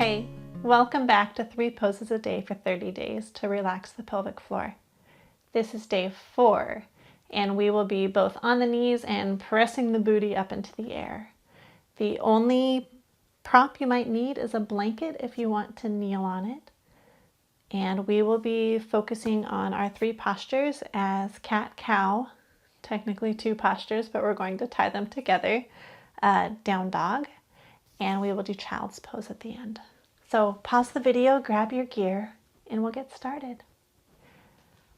Hey, welcome back to 3 poses a day for 30 days to relax the pelvic floor. This is day 4, and we will be both on the knees and pressing the booty up into the air. The only prop you might need is a blanket if you want to kneel on it. And we will be focusing on our 3 postures as cat-cow, technically 2 postures, but we're going to tie them together, down dog, and we will do child's pose at the end. So pause the video, grab your gear, and we'll get started.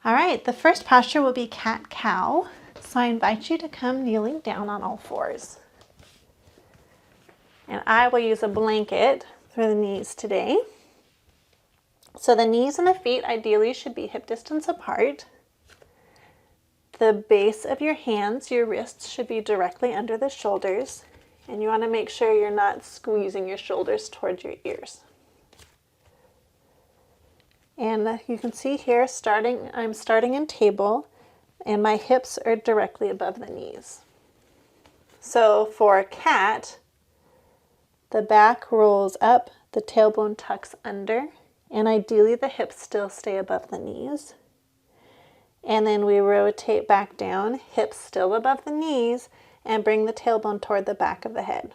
All right, the first posture will be cat-cow. So I invite you to come kneeling down on all 4s. And I will use a blanket for the knees today. So the knees and the feet ideally should be hip distance apart. The base of your hands, your wrists, should be directly under the shoulders. And you want to make sure you're not squeezing your shoulders towards your ears. And you can see here, I'm starting in table, and my hips are directly above the knees. So for cat, the back rolls up, the tailbone tucks under, and ideally the hips still stay above the knees. And then we rotate back down, hips still above the knees, and bring the tailbone toward the back of the head.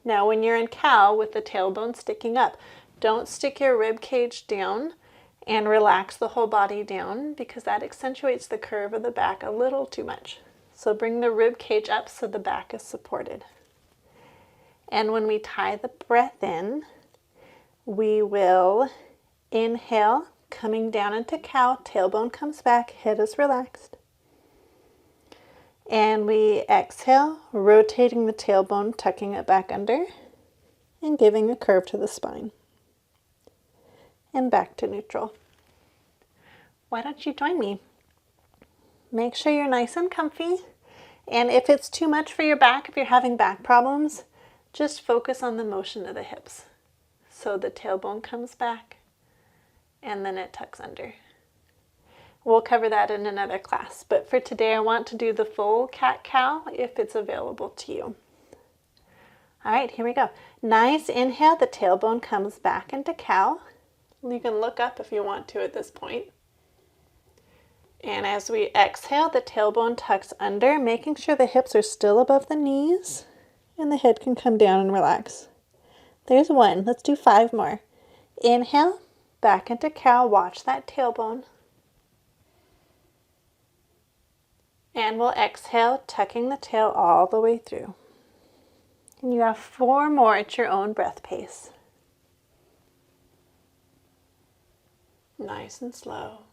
Now when you're in cow with the tailbone sticking up, don't stick your rib cage down and relax the whole body down because that accentuates the curve of the back a little too much. So bring the rib cage up so the back is supported. And when we tie the breath in, we will inhale, coming down into cow, tailbone comes back, head is relaxed. And we exhale, rotating the tailbone, tucking it back under, and giving a curve to the spine. And back to neutral. Why don't you join me? Make sure you're nice and comfy. And if it's too much for your back, if you're having back problems, just focus on the motion of the hips. So the tailbone comes back, and then it tucks under. We'll cover that in another class, but for today I want to do the full cat-cow if it's available to you. All right, here we go. Nice inhale, the tailbone comes back into cow. You can look up if you want to at this point. And as we exhale, the tailbone tucks under, making sure the hips are still above the knees, and the head can come down and relax. There's 1. Let's do 5 more. Inhale, back into cow, watch that tailbone. And we'll exhale, tucking the tail all the way through. And you have 4 more at your own breath pace. Nice and slow.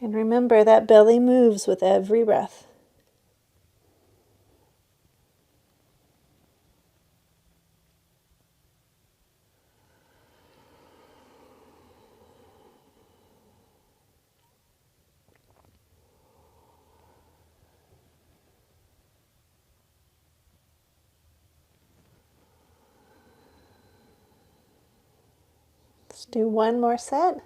And remember that belly moves with every breath. Let's do 1 more set.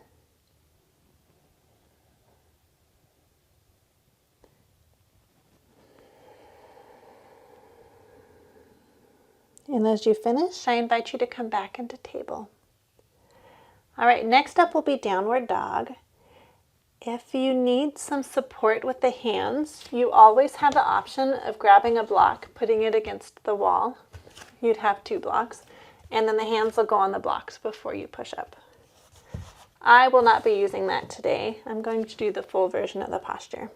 And as you finish, I invite you to come back into table. All right, next up will be downward dog. If you need some support with the hands, you always have the option of grabbing a block, putting it against the wall. You'd have 2 blocks, and then the hands will go on the blocks before you push up. I will not be using that today. I'm going to do the full version of the posture.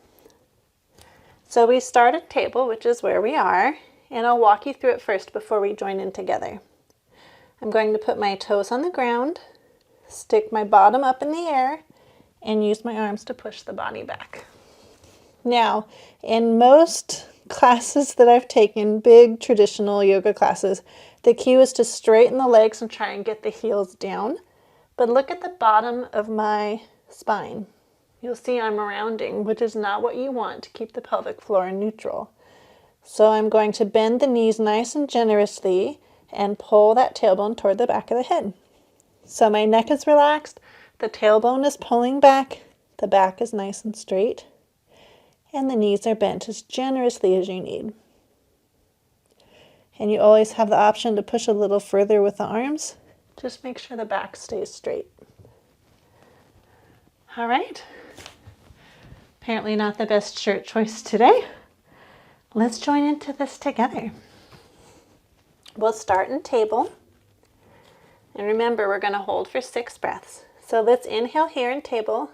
So we start at table, which is where we are, and I'll walk you through it first before we join in together. I'm going to put my toes on the ground, stick my bottom up in the air, and use my arms to push the body back. Now, in most classes that I've taken, big traditional yoga classes, the cue is to straighten the legs and try and get the heels down. But look at the bottom of my spine. You'll see I'm rounding, which is not what you want to keep the pelvic floor neutral. So I'm going to bend the knees nice and generously and pull that tailbone toward the back of the head. So my neck is relaxed, the tailbone is pulling back, the back is nice and straight, and the knees are bent as generously as you need. And you always have the option to push a little further with the arms. Just make sure the back stays straight. All right. Apparently not the best shirt choice today. Let's join into this together. We'll start in table. And remember, we're going to hold for 6 breaths. So let's inhale here in table.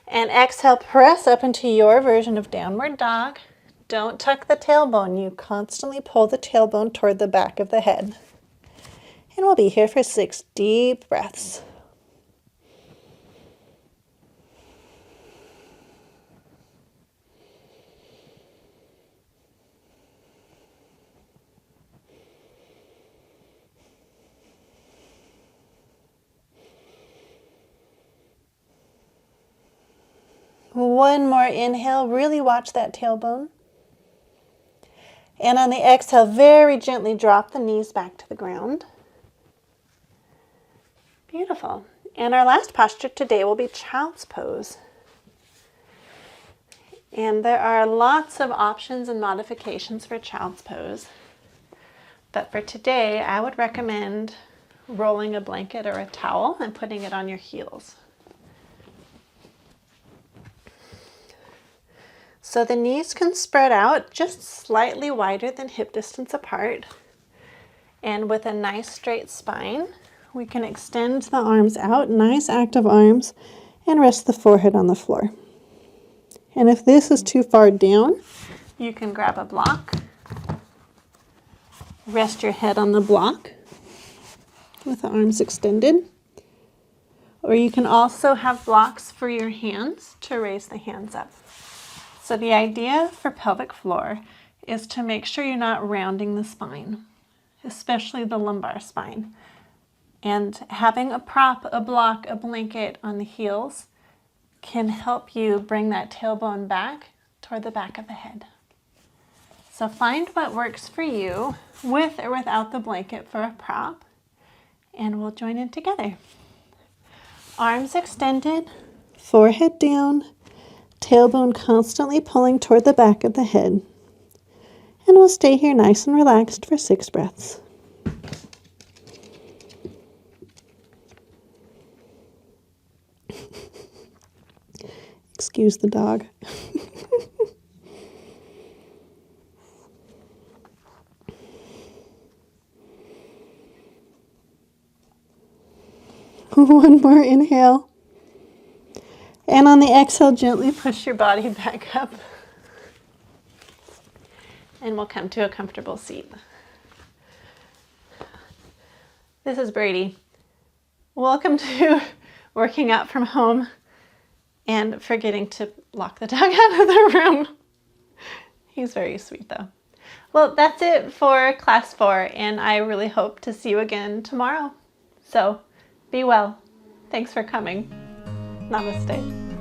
And exhale, press up into your version of downward dog. Don't tuck the tailbone. You constantly pull the tailbone toward the back of the head. And we'll be here for 6 deep breaths. One more inhale, really watch that tailbone. And on the exhale, very gently drop the knees back to the ground. Beautiful. And our last posture today will be child's pose. And there are lots of options and modifications for child's pose. But for today, I would recommend rolling a blanket or a towel and putting it on your heels. So the knees can spread out just slightly wider than hip distance apart. And with a nice straight spine, we can extend the arms out, nice active arms, and rest the forehead on the floor. And if this is too far down, you can grab a block, rest your head on the block with the arms extended. Or you can also have blocks for your hands to raise the hands up. So the idea for pelvic floor is to make sure you're not rounding the spine, especially the lumbar spine. And having a prop, a block, a blanket on the heels can help you bring that tailbone back toward the back of the head. So find what works for you with or without the blanket for a prop, and we'll join in together. Arms extended, forehead down, tailbone constantly pulling toward the back of the head. And we'll stay here nice and relaxed for 6 breaths. Excuse the dog. One more inhale. And on the exhale, gently push your body back up. And we'll come to a comfortable seat. This is Brady. Welcome to working out from home and forgetting to lock the dog out of the room. He's very sweet though. Well, that's it for class 4, and I really hope to see you again tomorrow. So be well. Thanks for coming. Namaste.